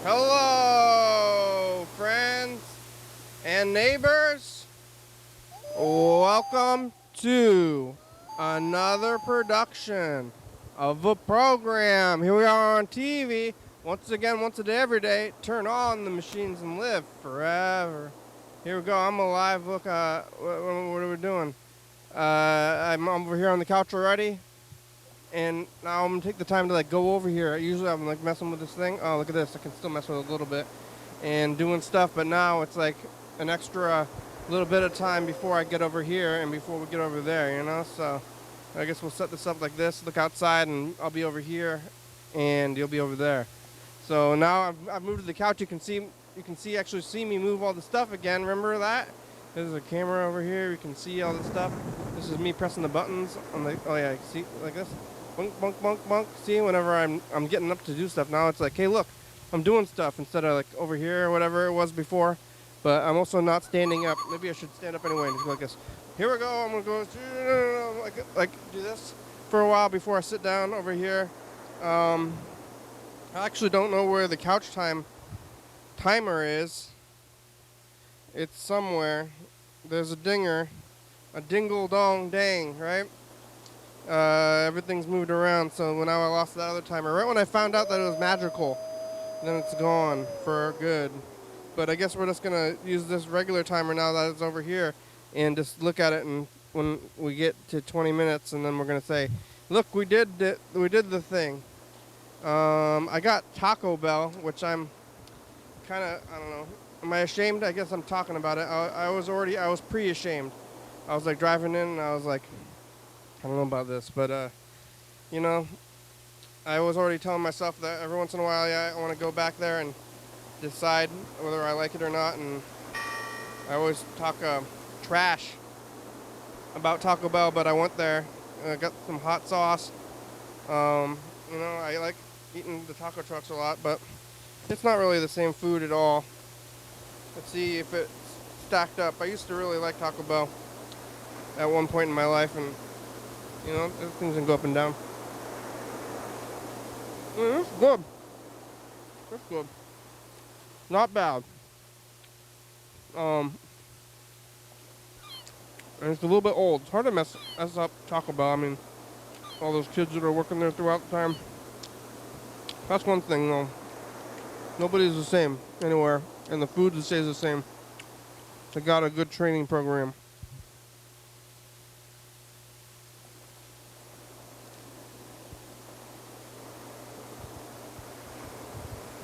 Hello, friends and neighbors. Welcome to another production of a program. Here we are on TV. Once again, once a day, every day. Turn on the machines and live forever. Here we go. I'm alive. Look, what are we doing? I'm over here on the couch already. And now I'm gonna take the time to go over here. Usually I'm messing with this thing. Oh, look at this. I can still mess with it a little bit and doing stuff, but now it's like an extra little bit of time before I get over here and before we get over there, you know? So I guess we'll set this up like this, look outside, and I'll be over here and you'll be over there. So now I've moved to the couch. You can actually see me move all the stuff again. Remember that? There's a camera over here. You can see all the stuff. This is me pressing the buttons on the, oh yeah, see, like this. Bunk, bunk, bunk, bunk. See, whenever I'm getting up to do stuff, now it's like, hey, look, I'm doing stuff instead of over here or whatever it was before. But I'm also not standing up. Maybe I should stand up anyway and just go like this. Here we go. I'm gonna go like do this for a while before I sit down over here. I actually don't know where the couch timer is. It's somewhere. There's a dinger, a dingle dong dang, right? Everything's moved around, so now I lost that other timer. Right when I found out that it was magical, then it's gone for good. But I guess we're just gonna use this regular timer now that it's over here, and just look at it, and when we get to 20 minutes, and then we're gonna say, look, we did the thing. I got Taco Bell, which I'm kind of, I don't know. Am I ashamed? I guess I'm talking about it. I was pre-ashamed. I was driving in, and I was like, I don't know about this, but you know, I was already telling myself that every once in a while, yeah, I want to go back there and decide whether I like it or not. And I always talk trash about Taco Bell, but I went there, and I got some hot sauce. You know, I like eating the taco trucks a lot, but it's not really the same food at all. Let's see if it's stacked up. I used to really like Taco Bell at one point in my life, and you know, things can go up and down. It's good. It's good. Not bad. And it's a little bit old. It's hard to mess up Taco Bell. I mean, all those kids that are working there throughout the time. That's one thing, though. Nobody's the same anywhere, and the food stays the same. They got a good training program.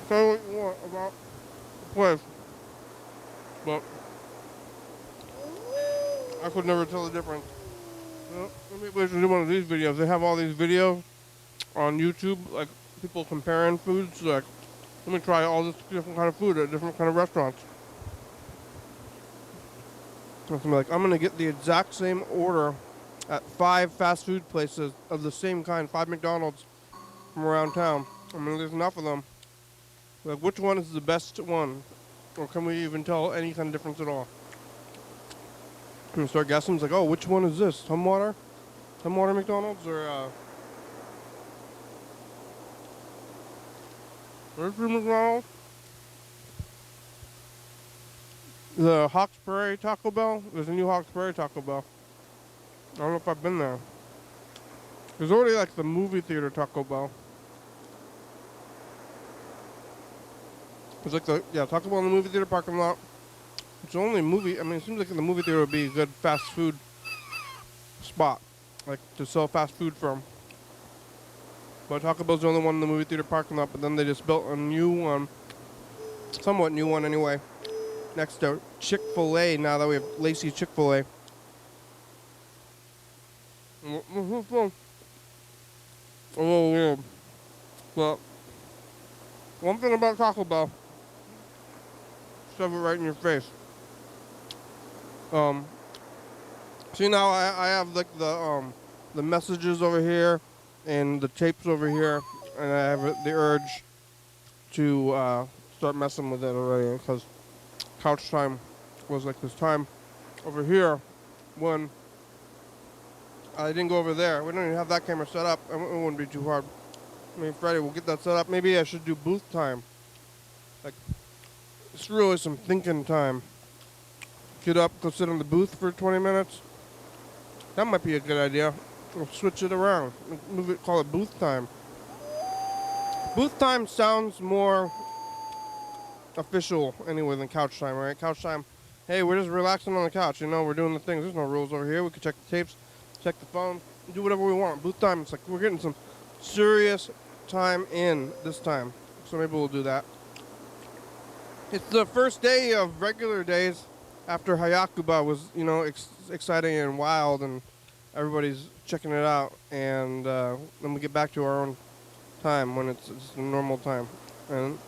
Tell you what you want about the place, but I could never tell the difference. Maybe we should do one of these videos. They have all these videos on YouTube, like people comparing foods. Like, let me try all this different kind of food at different kind of restaurants. I'm gonna get the exact same order at 5 fast food places of the same kind, 5 McDonald's from around town. I mean, there's enough of them. Like, which one is the best one? Or can we even tell any kind of difference at all? And start guessing. It's like, oh, which one is this? Tumwater McDonald's, or Thurston McDonald's? The Hawkesbury Taco Bell? There's a new Hawkesbury Taco Bell. I don't know if I've been there. There's already the movie theater Taco Bell. It's Taco Bell in the movie theater parking lot. It's only movie. I mean, it seems like the movie theater would be a good fast food spot, to sell fast food from. But Taco Bell's the only one in the movie theater parking lot. But then they just built a new one, somewhat new one anyway, next to Chick-fil-A. Now that we have Lacey's Chick-fil-A. A little weird, but one thing about Taco Bell. Shove it right in your face. See, now I have the messages over here and the tapes over here, and I have the urge to start messing with it already, because couch time was this time over here when I didn't go over there. We don't even have that camera set up. It wouldn't be too hard. I mean, Friday we'll get that set up. Maybe I should do booth time. Like, it's really some thinking time. Get up, go sit on the booth for 20 minutes. That might be a good idea. We'll switch it around. Move it, call it booth time. Booth time sounds more official anyway than couch time, right? Couch time, hey, we're just relaxing on the couch. You know, we're doing the things. There's no rules over here. We can check the tapes, check the phone, do whatever we want. Booth time, it's like we're getting some serious time in this time. So maybe we'll do that. It's the first day of regular days after Hiyakuba was, you know, exciting and wild, and everybody's checking it out. And then we get back to our own time when it's a normal time. And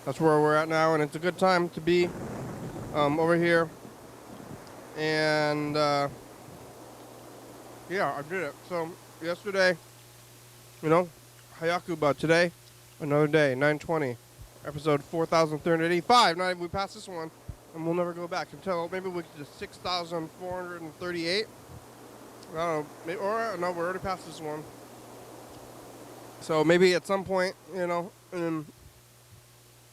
that's where we're at now, and it's a good time to be over here. And yeah, I did it. So yesterday, you know, Hiyakuba. Today, another day, 9:20, episode 4,385. Now we passed this one, and we'll never go back until maybe we get to 6,438. I don't know, maybe, or no, we're already past this one. So maybe at some point, you know, in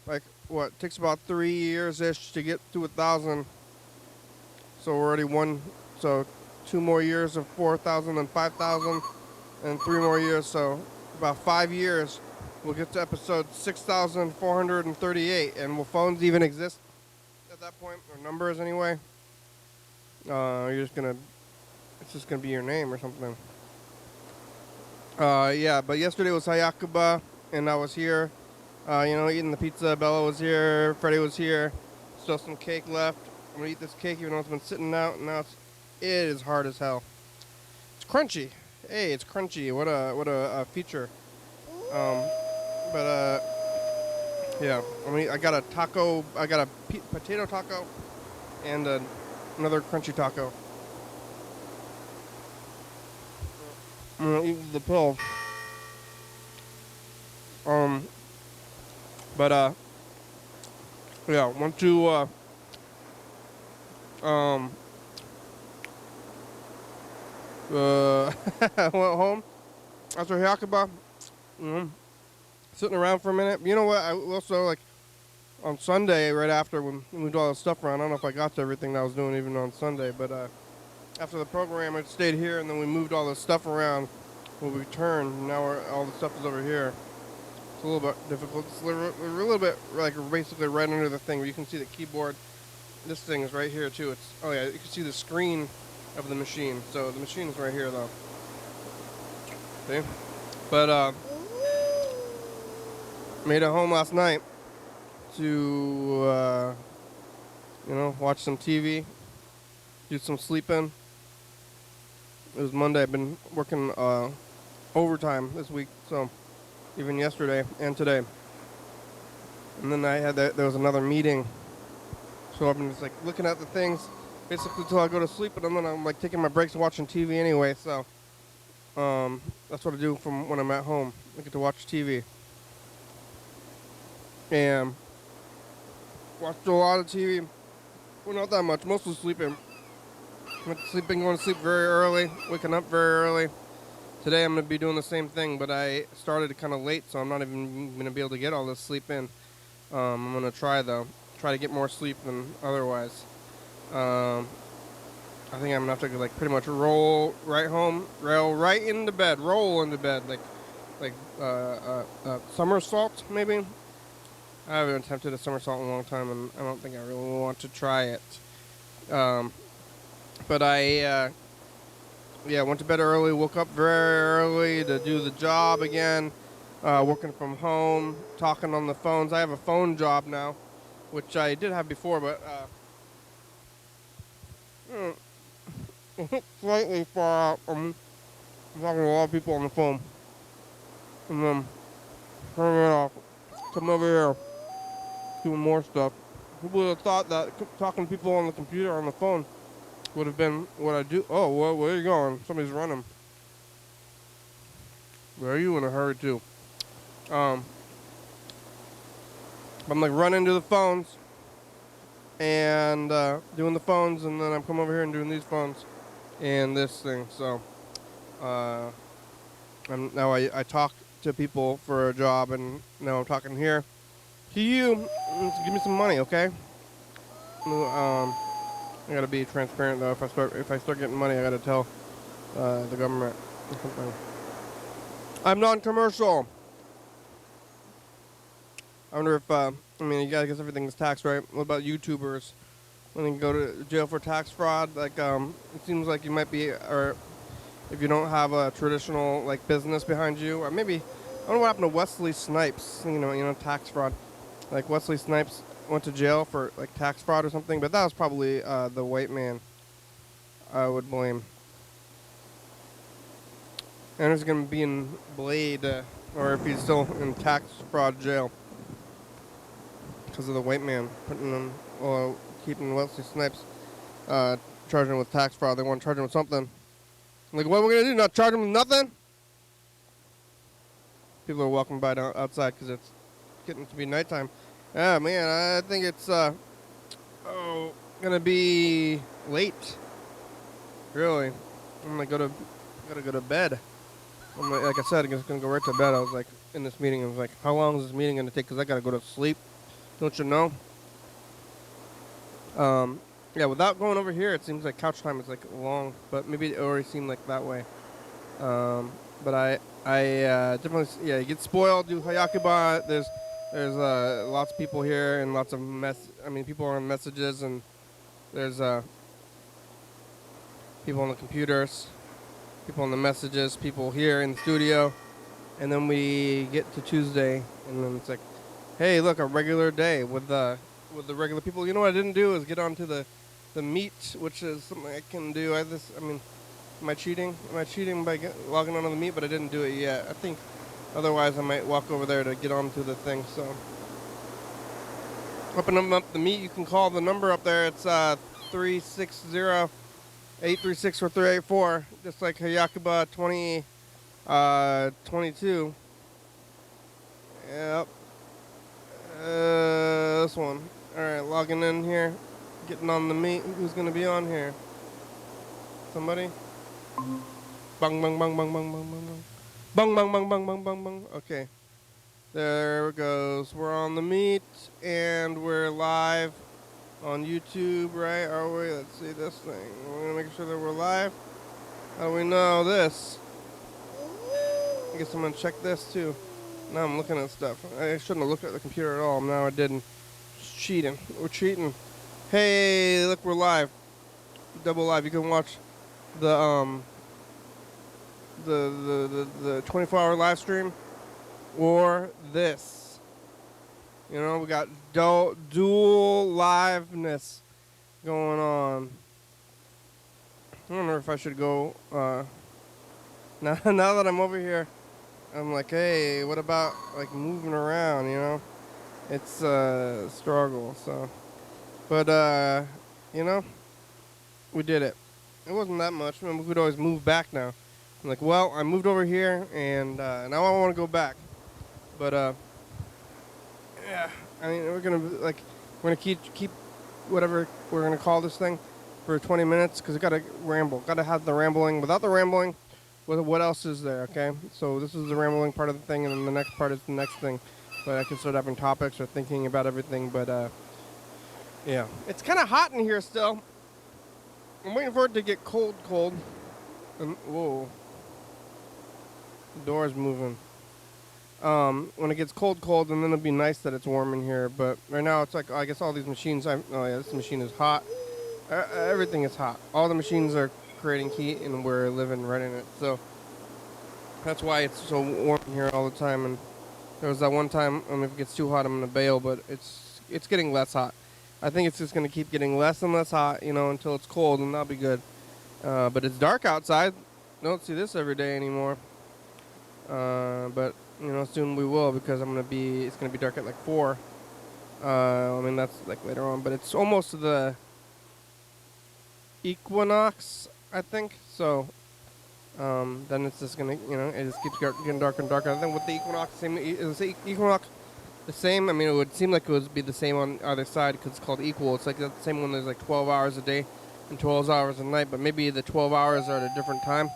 like what, it takes about 3 years-ish to get to 1,000. So we're already so 2 more years of 4,000 and 5,000, and 3 more years. So about 5 years, we'll get to episode 6,438. And will phones even exist at that point, or numbers anyway? It's just gonna be your name or something. Yeah, but yesterday was Hiyakuba, and I was here, you know, eating the pizza. Bella was here, Freddie was here, still some cake left. I'm gonna eat this cake even though it's been sitting out, and now it is hard as hell. It's crunchy. Hey, it's crunchy. What a feature. Yeah. I got a taco. I got a potato taco, and another crunchy taco. I'm gonna eat the pill. Yeah, went to went home after Hiyakuba, sitting around for a minute. You know what? I also, like, on Sunday, right after when we moved all the stuff around, I don't know if I got to everything that I was doing even on Sunday, but after the program, I stayed here, and then we moved all the stuff around when we returned. Now all the stuff is over here. It's a little bit difficult. It's a little bit, like, basically right under the thing where you can see the keyboard. This thing is right here, too. Oh yeah, you can see the screen of the machine. So the machine is right here, though. See? But, made it home last night to, you know, watch some TV, do some sleeping. It was Monday. I've been working overtime this week, so even yesterday and today. And then there was another meeting. So I've been just like looking at the things basically until I go to sleep, and then I'm like taking my breaks and watching TV anyway. So that's what I do from when I'm at home. I get to watch TV. And watched a lot of TV. Well, not that much. Mostly sleeping. Going to sleep very early, waking up very early. Today I'm going to be doing the same thing, but I started kind of late, so I'm not even going to be able to get all this sleep in. I'm going to try to get more sleep than otherwise. I think I'm going to have to like pretty much roll right into bed, like somersault maybe. I haven't attempted a somersault in a long time, and I don't think I really want to try it. But I went to bed early, woke up very early to do the job again, working from home, talking on the phones. I have a phone job now, which I did have before, but slightly far out. I'm talking to a lot of people on the phone. And then turning it off, come over here, doing more stuff. Who would have thought that talking to people on the computer, on the phone, would have been what I do. Oh, where are you going? Somebody's running. Where are you in a hurry too? I'm like running to the phones and doing the phones, and then I'm coming over here and doing these phones and this thing. So now I talk to people for a job, and now I'm talking here. give me some money, okay? I gotta be transparent though. If I start getting money, I gotta tell the government or something. I'm non-commercial. I wonder if I mean, you gotta guess everything's taxed, right? What about YouTubers? When they go to jail for tax fraud, like it seems like you might be, or if you don't have a traditional like business behind you, or maybe I don't know what happened to Wesley Snipes. You know, tax fraud. Like Wesley Snipes went to jail for like tax fraud or something, but that was probably the white man. I would blame. And he's gonna be in Blade, or if he's still in tax fraud jail, because of the white man putting him, keeping Wesley Snipes, charging him with tax fraud. They want to charge him with something. Like, what are we gonna do? Not charge him with nothing? People are walking by outside because it's getting to be nighttime. Yeah, man, I think it's gonna be late. Really, gotta go to bed. Like I said, I'm just gonna go right to bed. I was like in this meeting. I was like, how long is this meeting gonna take? Because I gotta go to sleep. Don't you know? Yeah, without going over here, it seems like couch time is like long, but maybe it already seemed like that way. But I definitely, yeah, you get spoiled. Do Hiyakuba. There's lots of people here and lots of people are on messages, and there's people on the computers, people on the messages, people here in the studio, and then we get to Tuesday, and then it's like, hey, look, a regular day with the regular people. You know what I didn't do is get onto the meet, which is something I can do. Am I cheating? Am I cheating by logging onto the meet? But I didn't do it yet. I think otherwise I might walk over there to get onto the thing. So open up the meet. You can call the number up there. It's 360-836-4384, just like Hiyakuba 2022. Yep. This one. All right, logging in here, getting on the meet. Who's gonna be on here? Somebody? Bang bang bang bang bang bang bang bang bang bang bang bang bang bang. Okay, there it goes. We're on the meet and we're live on YouTube, right? Are we? Let's see this thing. We're gonna make sure that we're live. How do we know this? I guess I'm gonna check this too. Now I'm looking at stuff. I shouldn't have looked at the computer at all. Now I didn't. Just cheating. We're cheating. Hey, look, we're live. Double live. You can watch the 24-hour live stream or this. You know, we got dual liveness going on. I don't know if I should go now that I'm over here. I'm like, hey, what about like moving around, you know? It's a struggle, so. But, you know, we did it. It wasn't that much. I mean, we could always move back now. I'm like, well, I moved over here, and now I want to go back. But, yeah, I mean, we're going to keep whatever we're going to call this thing for 20 minutes, because we got to ramble. Got to have the rambling. Without the rambling, what else is there, okay? So this is the rambling part of the thing, and then the next part is the next thing. But I can start having topics or thinking about everything, but, yeah. It's kind of hot in here still. I'm waiting for it to get cold. And, whoa. The door's moving. When it gets cold, and then it'll be nice that it's warm in here. But right now it's like, I guess all these machines, oh yeah, this machine is hot. Everything is hot. All the machines are creating heat, and we're living right in it. So that's why it's so warm in here all the time. And there was that one time, if it gets too hot, I'm going to bail, but it's getting less hot. I think it's just going to keep getting less and less hot, you know, until it's cold, and that'll be good. But it's dark outside. Don't see this every day anymore. But, you know, soon we will, because it's going to be dark at like 4. I mean, that's like later on, but it's almost to the equinox, I think. So, then it's just going to, you know, it just keeps getting darker and darker. I think with the equinox, is the equinox the same? I mean, it would seem like it would be the same on either side, because it's called equal. It's like the same when there's like 12 hours a day and 12 hours a night, but maybe the 12 hours are at a different time.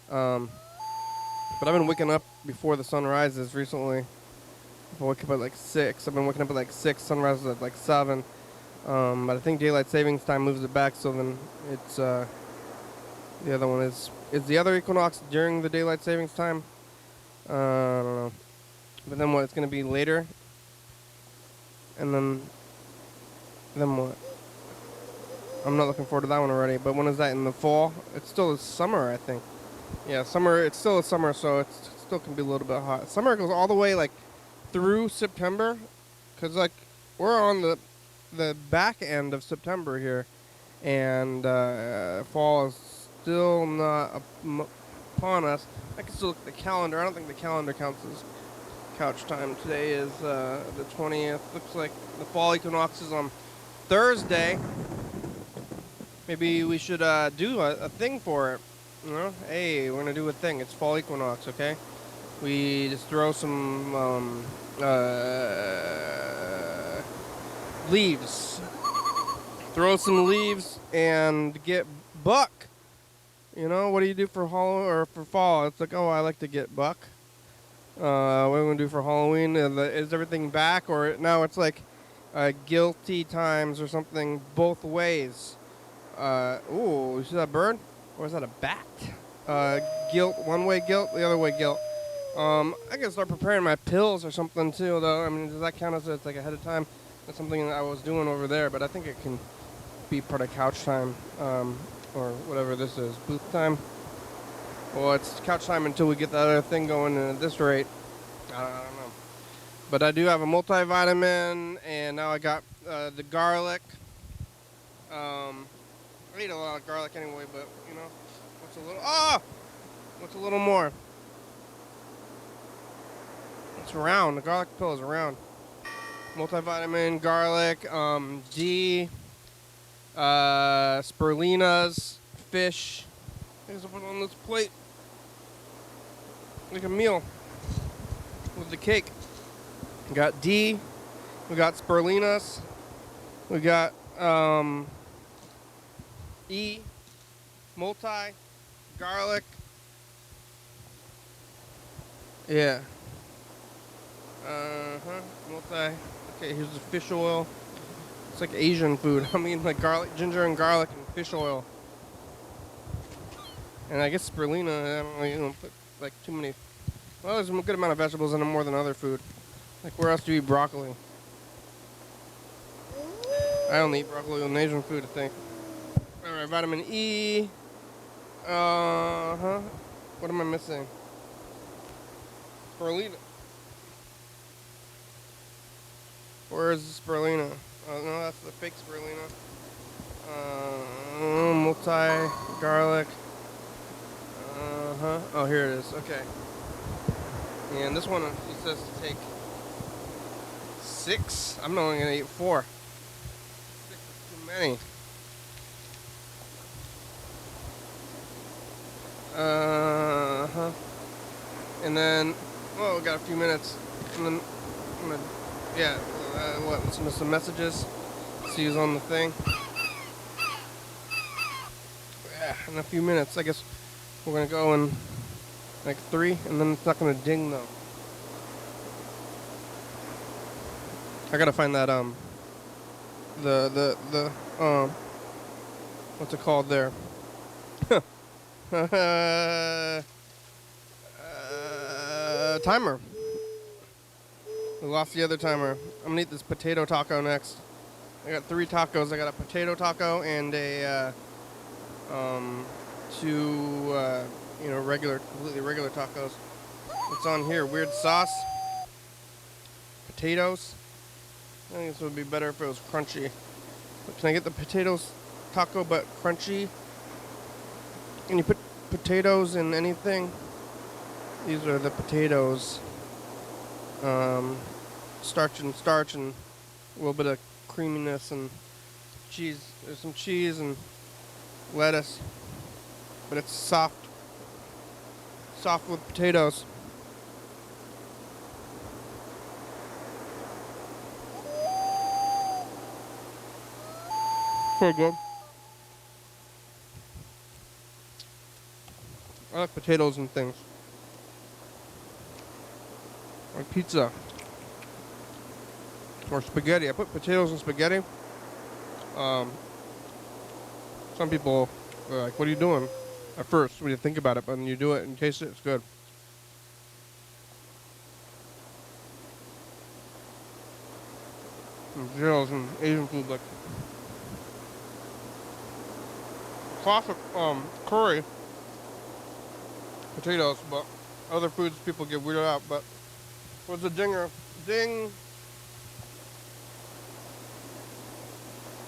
But I've been waking up before the sun rises recently. I I wake up at like 6. I've been waking up at like 6. Sunrise is at like 7. But I think daylight savings time moves it back, so then it's the other one is the other equinox during the daylight savings time? I don't know. But then what? It's gonna be later, and then what? I'm not looking forward to that one already. But when is that, in the fall? It's still summer, I think. Yeah, summer. It's still a summer, so it still can be a little bit hot. Summer goes all the way like through September, cause like we're on the back end of September here, and fall is still not upon us. I can still look at the calendar. I don't think the calendar counts as couch time. Today is the 20th. Looks like the fall equinox is on Thursday. Maybe we should do a thing for it. You know, hey, we're gonna do a thing. It's fall equinox, okay? We just throw some leaves. Throw some leaves and get buck. You know, what do you do for for fall? It's like, oh, I like to get buck. What are we gonna do for Halloween? Is everything back, or now it's like guilty times or something both ways? Ooh, you see that bird? Or is that a bat? Guilt, one way guilt, the other way guilt. I gotta start preparing my pills or something too, though. I mean, does that count as it's like ahead of time? That's something that I was doing over there, but I think it can be part of couch time, or whatever this is, booth time. Well, it's couch time until we get that other thing going, and at this rate, I don't know. But I do have a multivitamin, and now I got the garlic. I eat a lot of garlic anyway, but you know, what's a little more? It's round. The garlic pill is round. Multivitamin, garlic, D, spirulinas, fish. Things to put on this plate. Like a meal with the cake. We got D. We got spirulinas. We got E, multi, garlic. Yeah. Multi. Okay, here's the fish oil. It's like Asian food. I mean, like garlic, ginger and garlic and fish oil. And I guess spirulina, I don't know, you don't put like too many. Well, there's a good amount of vegetables in it, more than other food. Like, where else do you eat broccoli? I only eat broccoli with Asian food, I think. Alright, vitamin E. What am I missing? Spirulina. Where is the spirulina? Oh, no, that's the fake spirulina. Multi, garlic. Oh, here it is. Okay. And this one, he says to take 6. I'm only going to eat 4. 6 is too many. And then, well, we got a few minutes. And then, some messages. See who's on the thing. Yeah, in a few minutes. I guess we're going to go in like 3, and then it's not going to ding, though. I got to find that, what's it called there? Timer. We lost the other timer. I'm gonna eat this potato taco next. I got 3 tacos. I got a potato taco and a 2 completely regular tacos. What's on here? Weird sauce. Potatoes. I think this would be better if it was crunchy. But can I get the potatoes taco but crunchy? Can you put potatoes in anything? These are the potatoes. Starch and a little bit of creaminess and cheese. There's some cheese and lettuce, but it's soft with potatoes. Pretty good. I like potatoes and things. Like pizza. or spaghetti. I put potatoes in spaghetti. Some people are like, what are you doing? At first, when you think about it, but when you do it and taste it, it's good. And potatoes and Asian food, like classic curry potatoes, but other foods people get weirded out. But what's the dinger? Ding!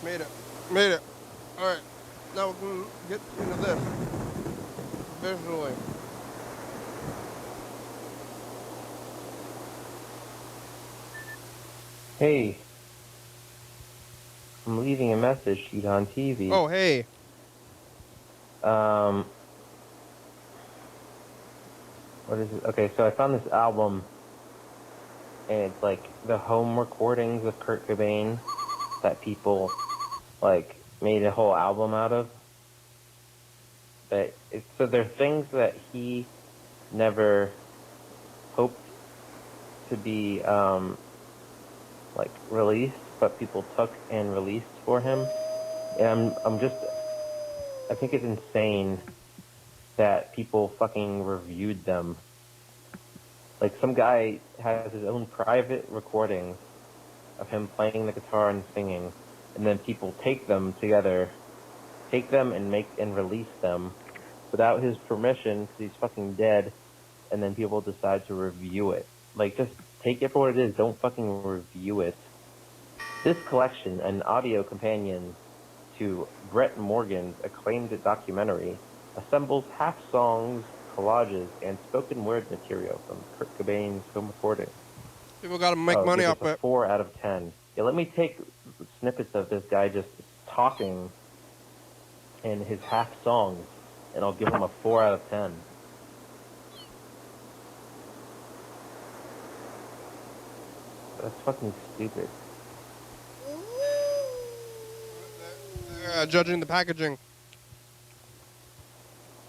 Made it. Made it. All right. Now we can get into this visually. Hey, I'm leaving a message sheet on TV. Oh, hey. What is it? Okay, so I found this album, and it's like the home recordings of Kurt Cobain that people like made a whole album out of. But so they're things that he never hoped to be like released, but people took and released for him. And I think it's insane that people fucking reviewed them. Like, some guy has his own private recordings of him playing the guitar and singing, and then people take them and release them without his permission because he's fucking dead, and then people decide to review it. Like, just take it for what it is. Don't fucking review it. This collection, an audio companion to Brett Morgan's acclaimed documentary, assembles half-songs, collages, and spoken word material from Kurt Cobain's home recording. People gotta make money off it. 4 out of 10. Yeah, let me take snippets of this guy just talking in his half songs, and I'll give him a 4 out of 10. That's fucking stupid. Judging the packaging.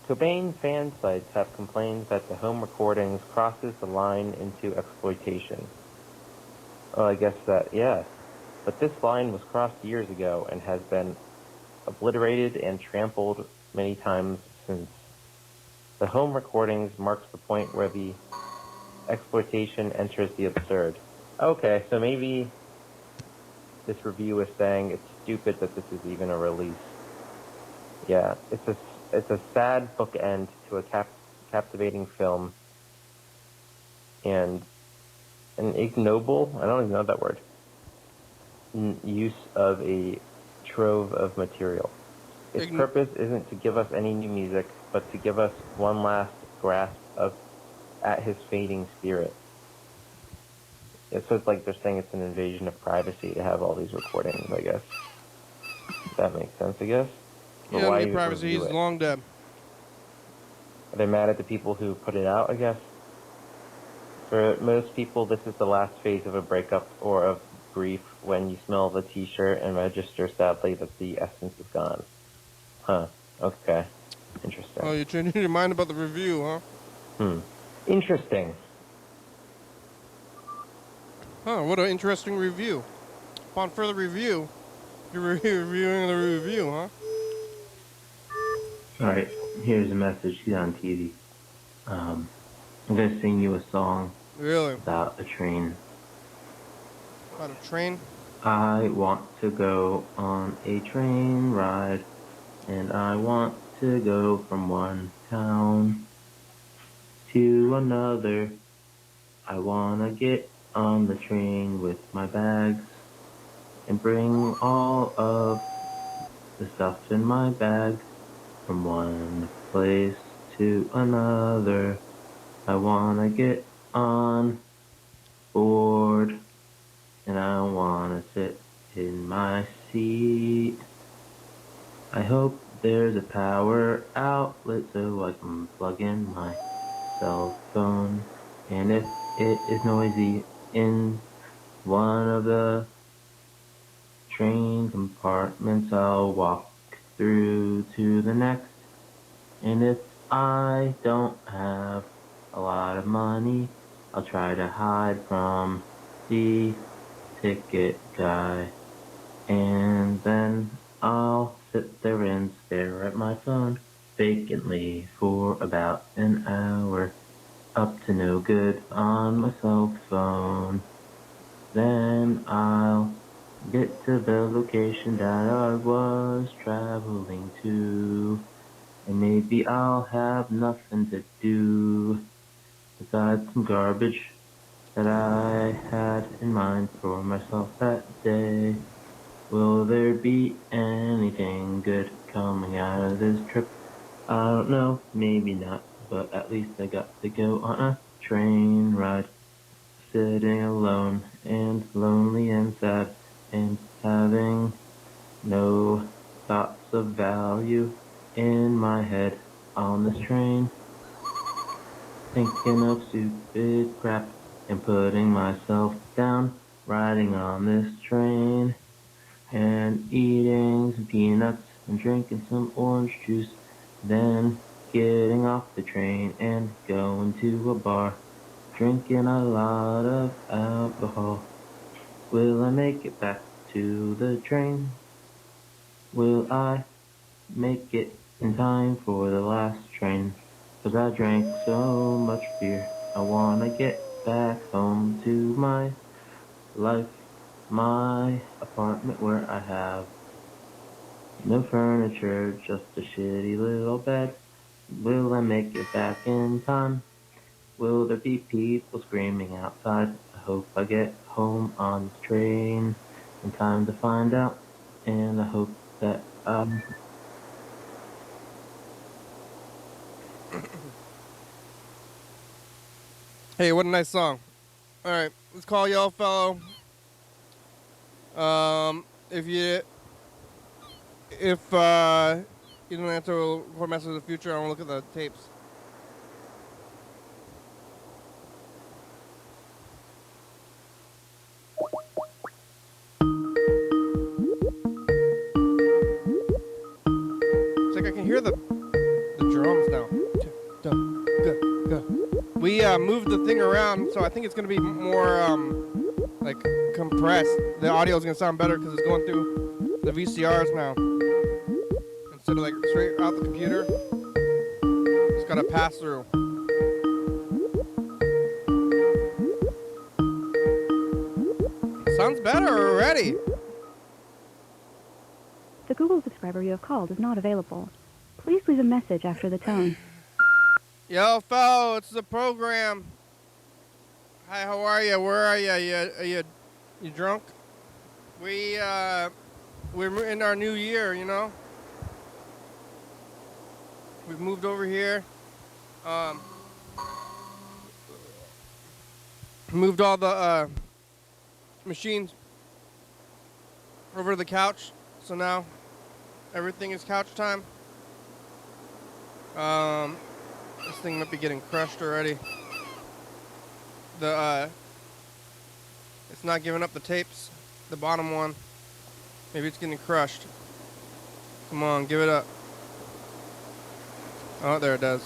Cobain fan sites have complained that the home recordings crosses the line into exploitation. Oh, I guess that, yeah. But this line was crossed years ago and has been obliterated and trampled many times since. The home recordings marks the point where the exploitation enters the absurd. Okay, so maybe this review is saying it's stupid that this is even a release. Yeah, it's a sad bookend to a captivating film, and an ignoble, I don't even know that word, use of a trove of material. Its purpose isn't to give us any new music, but to give us one last grasp at his fading spirit. So it's like they're saying it's an invasion of privacy to have all these recordings, I guess. If that makes sense, I guess. He doesn't need privacy, he's long dead. Are they mad at the people who put it out, I guess? For most people, this is the last phase of a breakup or of grief when you smell the t-shirt and register sadly that the essence is gone. Huh. Okay. Interesting. Oh, you're changing your mind about the review, huh? Interesting. Huh, what an interesting review. Upon further review, you're reviewing the review, huh? Alright, here's a message. She's on TV. I'm gonna sing you a song. Really? About a train. About a train? I want to go on a train ride, and I want to go from one town to another. I wanna get on the train with my bags and bring all of the stuff in my bag from one place to another. I wanna get on board and I wanna sit in my seat. I hope there's a power outlet so I can plug in my cell phone, and if it is noisy in one of the train compartments, I'll walk through to the next. And if I don't have a lot of money, I'll try to hide from the ticket guy. And then I'll sit there and stare at my phone vacantly for about an hour, up to no good on my cell phone. Then I'll get to the location that I was traveling to, and maybe I'll have nothing to do besides some garbage that I had in mind for myself that day. Will there be anything good coming out of this trip? I don't know, maybe not, but at least I got to go on a train ride, sitting alone and lonely and sad, and having no thoughts of value in my head on this train, thinking of stupid crap and putting myself down, riding on this train and eating some peanuts and drinking some orange juice, then getting off the train and going to a bar, drinking a lot of alcohol. Will I make it back to the train? Will I make it in time for the last train? 'Cause I drank so much beer, I wanna get back home to my life, my apartment where I have no furniture, just a shitty little bed. Will I make it back in time? Will there be people screaming outside? I hope I get home on this train in time to find out. And I hope that Hey, what a nice song. All right, let's call y'all fellow. If you don't answer for Message of the Future, I want to look at the tapes. It's like I can hear the drums now. We moved the thing around, so I think it's gonna be more like compressed. The audio is gonna sound better because it's going through the VCRs now instead of like straight out the computer. It's got to pass through. Sounds better already. The Google subscriber you have called is not available. Please leave a message after the tone. Yo, fellow, it's the program. Hi, how are you? Where are you? You drunk? We're in our new year, you know. We've moved over here. Moved all the machines over to the couch, so now everything is couch time. This thing might be getting crushed already. It's not giving up the tapes, the bottom one. Maybe it's getting crushed. Come on, give it up. Oh, there it does.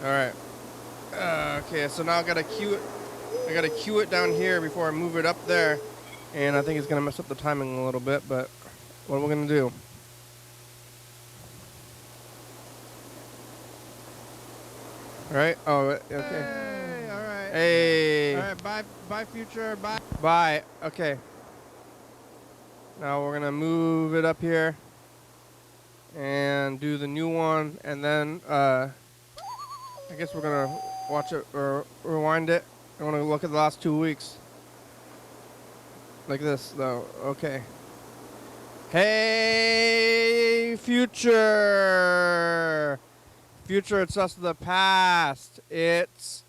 All right. Okay, so now I gotta cue it. I gotta cue it down here before I move it up there, and I think it's gonna mess up the timing a little bit. But what are we gonna do? All right. Oh, okay. Hey, all right. Hey. All right, bye, future, bye. Bye. Okay. Now we're gonna move it up here and do the new one, and then I guess we're gonna watch it or rewind it. I want to look at the last 2 weeks. Like this, though. Okay. Hey, future. Future, it's us of the past. It's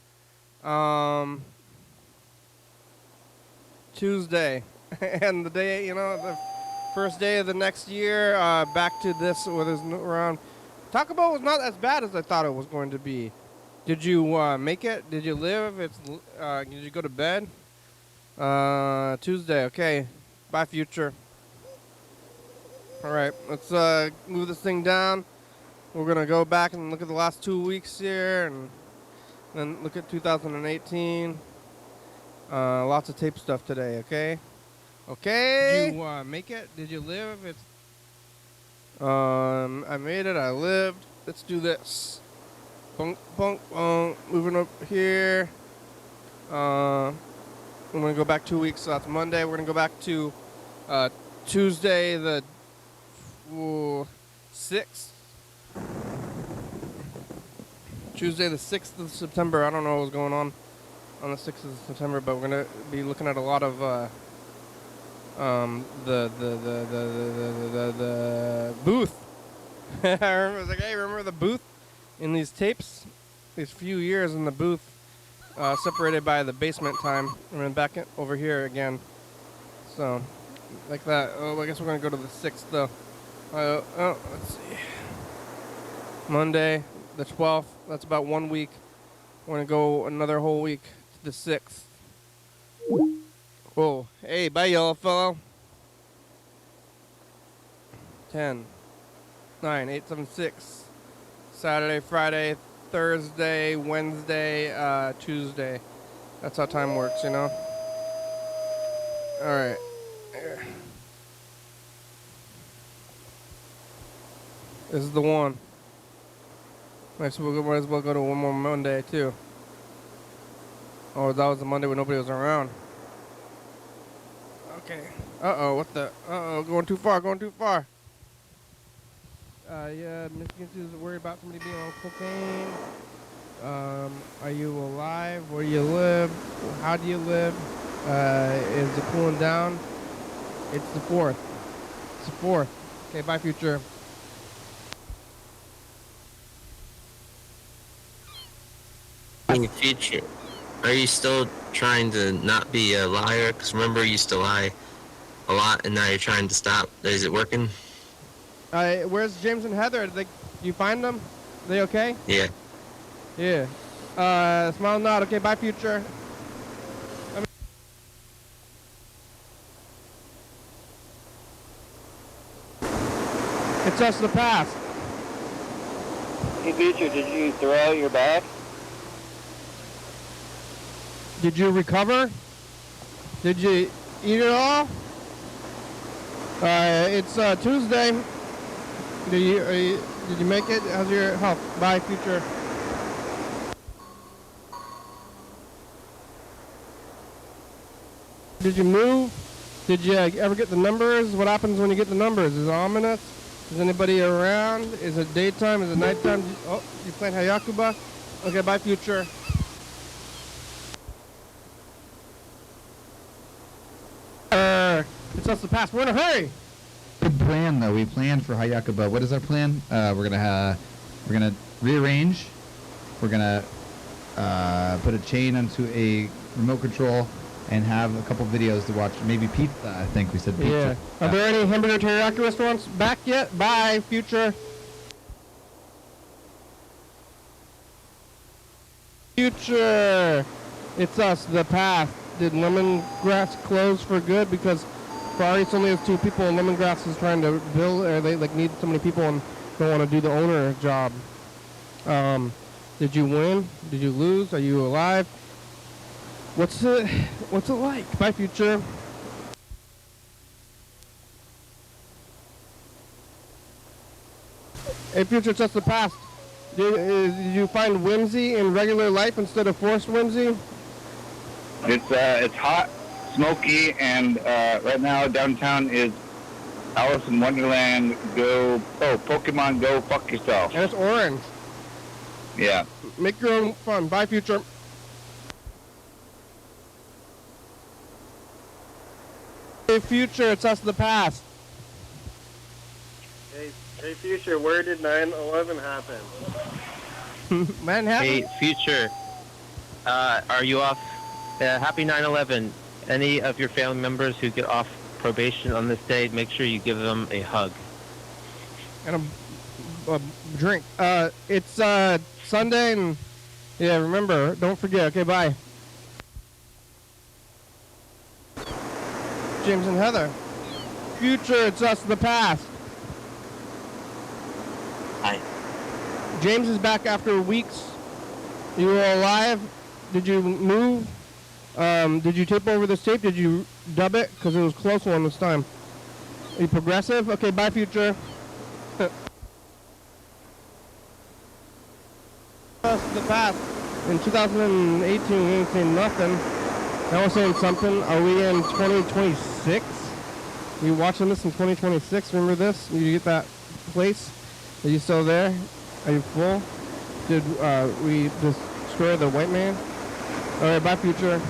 Tuesday. And the day, you know, the first day of the next year, back to this where there's no around. Taco Bell was not as bad as I thought it was going to be. Did you make it? Did you live? Did you go to bed? Tuesday, okay. Bye, future. All right, let's move this thing down. We're going to go back and look at the last 2 weeks here, and then look at 2018. Lots of tape stuff today, okay? Okay. Did you make it? Did you live? It's I made it. I lived. Let's do this. Bunk, bunk, bunk. Moving up here. I'm gonna go back 2 weeks. So that's Monday. We're gonna go back to Tuesday the 6th. Tuesday the 6th of September. I don't know what's going on the 6th of September, but we're gonna be looking at a lot of the booth. I remember, I was like, hey, remember the booth in these tapes? These few years in the booth, separated by the basement time, and then back over here again. So, like that. Oh, I guess we're gonna go to the 6th though. Let's see. Monday, the 12th. That's about 1 week. We're gonna go another whole week to the 6th. Whoa. Hey, bye, yellow fellow. 10, 9, 8, 7, 6. Saturday, Friday, Thursday, Wednesday, Tuesday. That's how time works, you know? Alright. This is the one. Might as well go to one more Monday, too. Oh, that was the Monday when nobody was around. Okay. Uh-oh, what the? Uh-oh, going too far, going too far. Yeah, Michigan is worried about somebody being on cocaine. Are you alive? Where do you live? How do you live? Is it cooling down? It's the 4th. It's the 4th. Okay, bye, future. Future, are you still trying to not be a liar? Because remember, you used to lie a lot, and now you're trying to stop. Is it working? Where's James and Heather? You find them? They okay? Yeah. Yeah. Smile nod. Okay, bye, future. It's just the past. Hey, Future, did you throw out your bag? Did you recover? Did you eat it all? It's Tuesday. Did you make it? How's your health? Bye, future. Did you move? Did you ever get the numbers? What happens when you get the numbers? Is it ominous? Is anybody around? Is it daytime? Is it nighttime? Oh, you playing Hiyakuba? Okay, bye, future. It's us the past. We're in a hurry. Good plan, though. We planned for Hiyakuba. What is our plan? We're gonna rearrange. We're gonna put a chain onto a remote control and have a couple videos to watch. Maybe pizza. I think we said pizza. Yeah. Are there any hamburger teriyaki restaurants back yet? Bye, future. Future. It's us, the past. Did lemongrass close for good? Because Ferraris only has 2 people, and lemongrass is trying to build, or they need so many people and don't want to do the owner job. Did you win? Did you lose? Are you alive? What's it like? Bye, future. Hey, future, it's just the past. Did you find whimsy in regular life instead of forced whimsy? It's hot, smoky, and right now downtown is Alice in Wonderland. Pokemon Go, fuck yourself. And it's orange. Yeah. Make your own fun. Bye, future. Hey, future, it's us the past. Hey, Future, where did 9/11 happen? Manhattan? Hey, Future, are you off? Happy 9/11. Any of your family members who get off probation on this day, make sure you give them a hug. And a drink. It's Sunday, and yeah, remember, don't forget. Okay, bye. James and Heather. Future, it's us the past. Hi. James is back after weeks. You were alive? Did you move? Did you tape over this tape? Did you dub it? Because it was a close one this time. Are you progressive? Okay, bye, future. The past. In 2018, we didn't say nothing. Now we're saying something. Are we in 2026? Are you watching this in 2026? Remember this? You get that place? Are you still there? Are you full? Did we destroy the white man? Alright, bye, future.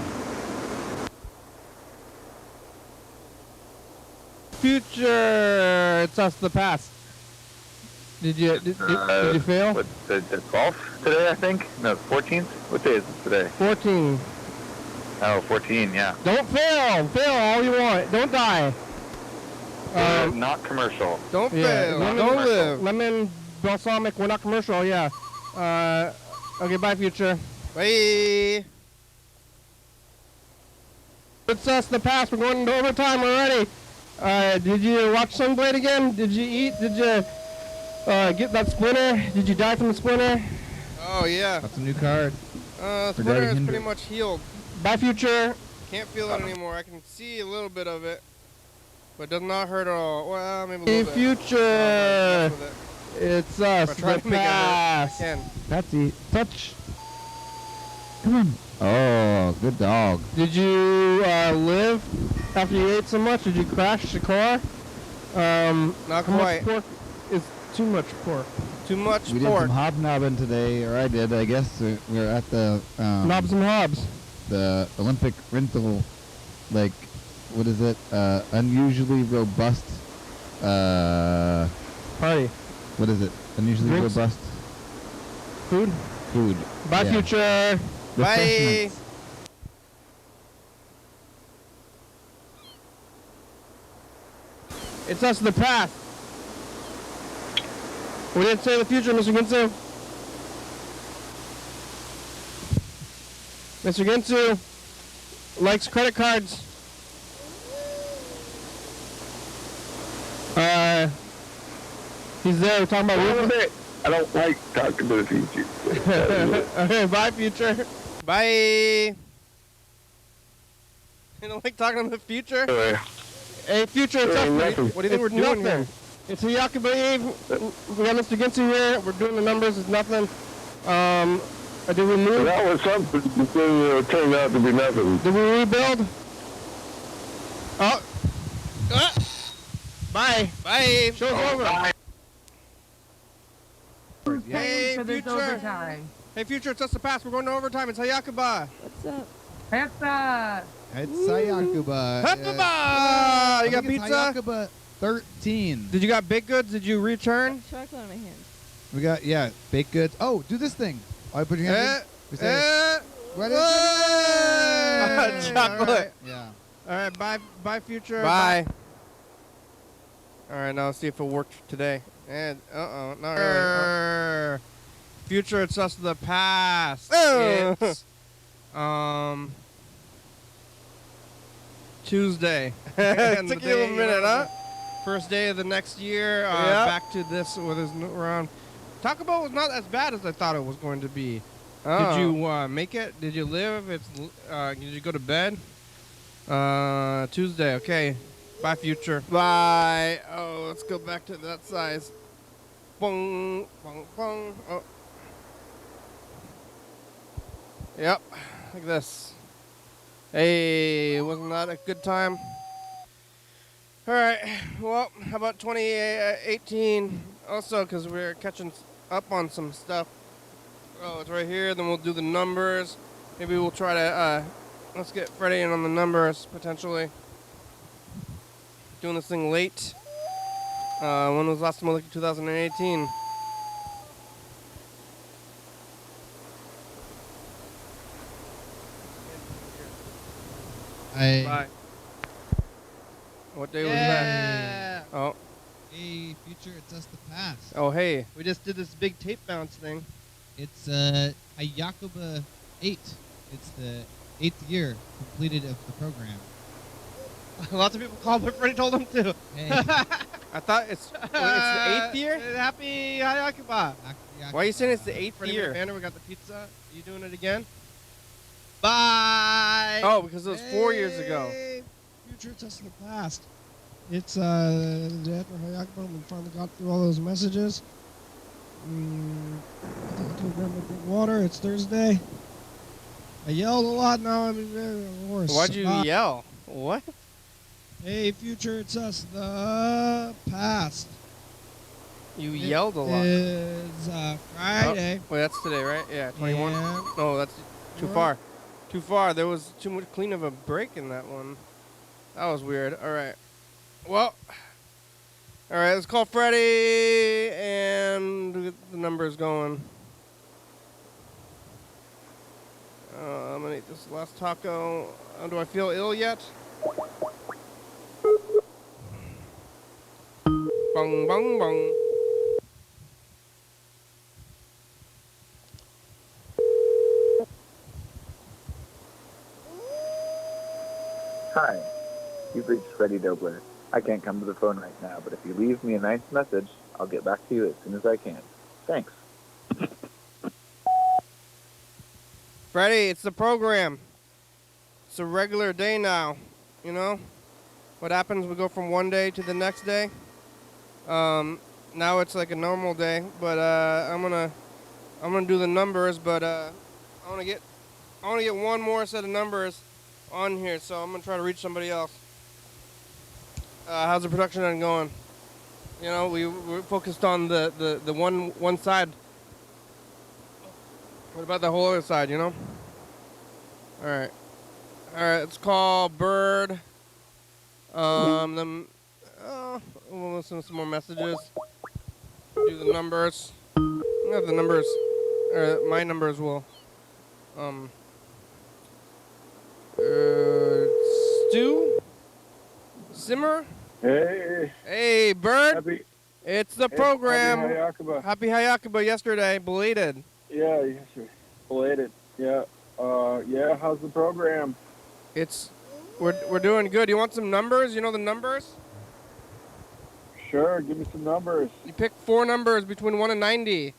Future! It's us, the past. Did you fail? What, the 12th today, I think? No, 14th? What day is it today? 14. Oh, 14, yeah. Don't fail! Fail all you want. Don't die. Not commercial. Don't fail. Don't live. Lemon balsamic. We're not commercial. Yeah. Okay. Bye, future. Bye. It's us, the past. We're going into overtime already. Did you watch Sunblade again? Did you eat? Did you get that splinter? Did you die from the splinter? Oh yeah. That's a new card. Splinter is pretty much healed. Bye, future. Can't feel it anymore. I can see a little bit of it. But does not hurt at all. Well, maybe a little bit. Future! It's us, the past. Patsy, touch. Come on. Oh, good dog. Did you live after you ate so much? Did you crash the car? Not quite. Pork is too much pork. Too much we pork. We did some hobnobbing today, or I did. I guess we were at the Knobs and Hobs. The Olympic rental, like, what is it? Unusually robust party. What is it? Unusually Drinks? robust food. Food. Bye, yeah. future. Bye. It's us, the past. We didn't say the future, Mr. Ginsu. Mr. Ginsu likes credit cards. He's there. We're talking about I don't like talking to the future. Okay, bye, future. Bye. You don't like talking to the future? Hey, future, it's us. What do you think we're doing here? It's Hiyakuba Eve. We got Mr. Ginsu here. We're doing the numbers. It's nothing. Did we move? That was something, but then it turned out to be nothing. Did we rebuild? Oh. Bye. Bye. Show's over. Bye. Hey, future. Hey, future, it's us the past. We're going to overtime. It's Hiyakuba. What's up? Pizza. It's Hiyakuba. Hiyakuba. You got pizza? Hiyakuba 13. Did you got baked goods? Did you return? Chocolate on my hand. We got, yeah, baked goods. Oh, do this thing. Oh, put your hand in. We say, what is it? Chocolate. Right. Yeah. All right, bye, future. Bye. All right, now let's see if it worked today. And not really. Future, it's us the past. It's Tuesday. It took you a minute, huh? First day of the next year. Back to this with his round. Taco Bell was not as bad as I thought it was going to be. Did you make it? Did you live? Did you go to bed? Tuesday. Okay. Bye, future. Bye. Oh, let's go back to that size. Bong, bong, bong. Oh. Yep. Like this. Hey, wasn't that a good time? All right. Well, how about 2018? Also, because we're catching up on some stuff. Oh, it's right here. Then we'll do the numbers. Maybe we'll try to, let's get Freddie in on the numbers, potentially. Doing this thing late. When was the last time I looked at 2018? Bye. What day was that? Oh. Hey, future, it's us the past. Oh, hey. We just did this big tape bounce thing. It's Hiyakuba 8. It's the 8th year completed of the program. Lots of people called, but Freddie told them to. Hey. I thought it's the 8th year? Happy Hiyakuba. Why are you saying it's the 8th year? Freddie, we got the pizza. Are you doing it again? Bye. Oh, because it was 4 years ago. Hey, future, it's us in the past. It's the day after Hiyakuba. We finally got through all those messages. I think I told Grandma to drink water. It's Thursday. I yelled a lot. Now I'm hoarse. Why'd you yell? What? Hey, future, it's us, the past. You yelled a lot. It's Friday. Oh, wait, that's today, right? Yeah, 21. And No, that's too far. Too far. There was too much clean of a break in that one. That was weird. All right. Well, all right, let's call Freddie and get the numbers going. I'm going to eat this last taco. Do I feel ill yet? Bung, bung, bung. Hi, you've reached Freddie Dobler. I can't come to the phone right now, but if you leave me a nice message, I'll get back to you as soon as I can. Thanks. Freddie, it's the program. It's a regular day now. You know? What happens, we go from one day to the next day. Now it's like a normal day, but I'm gonna do the numbers, but I wanna get one more set of numbers on here, so I'm gonna try to reach somebody else. How's the production end going? You know, we're focused on the one side. What about the whole other side, you know? Alright, let's call Bird. We'll listen to some more messages. Do the numbers. I have the numbers. My numbers will. Stu? Simmer? Hey. Hey, Bird. It's the program. Happy Hiyakuba. Happy Hiyakuba yesterday. Belated. Yeah, yesterday. Belated. Yeah. Yeah, how's the program? We're doing good. You want some numbers? You know the numbers? Sure, give me some numbers. You pick 4 numbers between 1 and 90.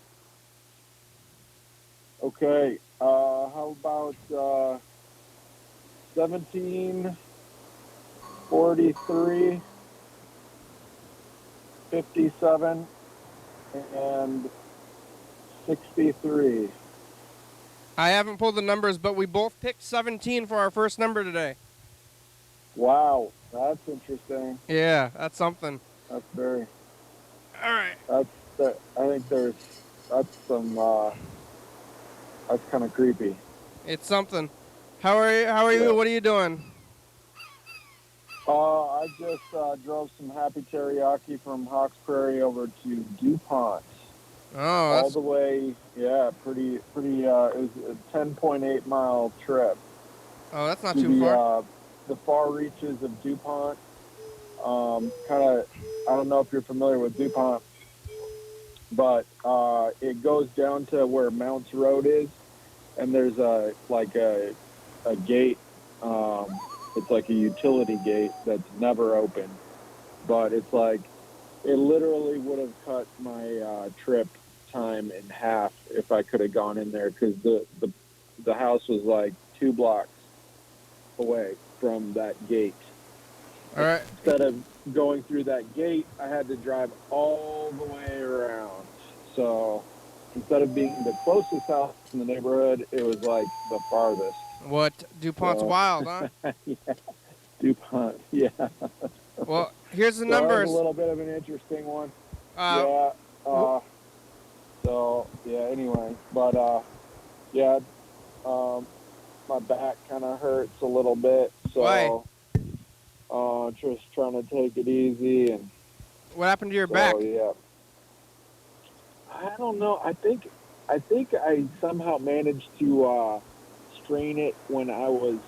Okay. How about 17, 43, 57, and 63. I haven't pulled the numbers, but we both picked 17 for our first number today. Wow, that's interesting. Yeah, that's something. That's very. All right. I think that's some. That's kind of creepy. It's something. How are you? Yeah. What are you doing? I just drove some happy teriyaki from Hawks Prairie over to DuPont. Oh, all the way. Yeah, pretty. It was a 10.8 mile trip. Oh, that's not too far. The far reaches of DuPont. Kind of. I don't know if you're familiar with DuPont, but it goes down to where Mounts Road is, and there's a gate. It's like a utility gate that's never open, but it's like it literally would have cut my trip time in half if I could have gone in there, because the house was like 2 blocks away from that gate. All right. Instead of going through that gate, I had to drive all the way around. So instead of being the closest house in the neighborhood, it was like the farthest. What? DuPont's wild, huh? Yeah. DuPont, yeah. Well, here's the So that numbers. was a little bit of an interesting one. Anyway. But, my back kind of hurts a little bit. So, Why? Just trying to take it easy. And What happened to your back? Yeah. I don't know. I think I somehow managed to strain it when I was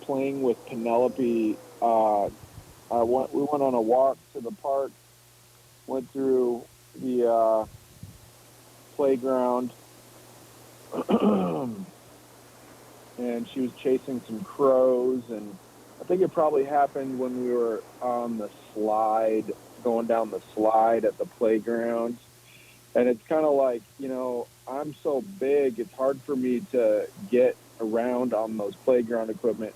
playing with Penelope. We went on a walk to the park, went through the playground, and she was chasing some crows, and I think it probably happened when we were on the slide, going down the slide at the playground. And it's kind of like, I'm so big, it's hard for me to get around on those playground equipment.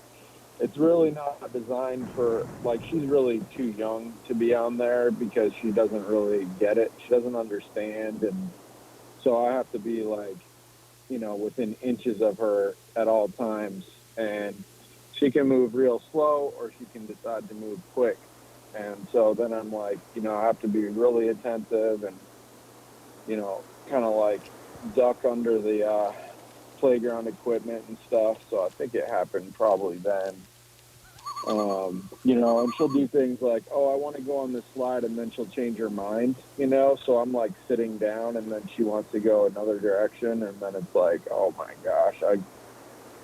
It's really not designed for, like, she's really too young to be on there because she doesn't really get it. She doesn't understand. And so I have to be, like, you know, within inches of her at all times. And she can move real slow or she can decide to move quick. And so then I'm like, you know, I have to be really attentive and, you know, kind of like duck under the playground equipment and stuff. So I think it happened probably then. You know, and she'll do things like, oh, I want to go on this slide, and then she'll change her mind, you know? So I'm like sitting down and then she wants to go another direction. And then it's like, oh my gosh,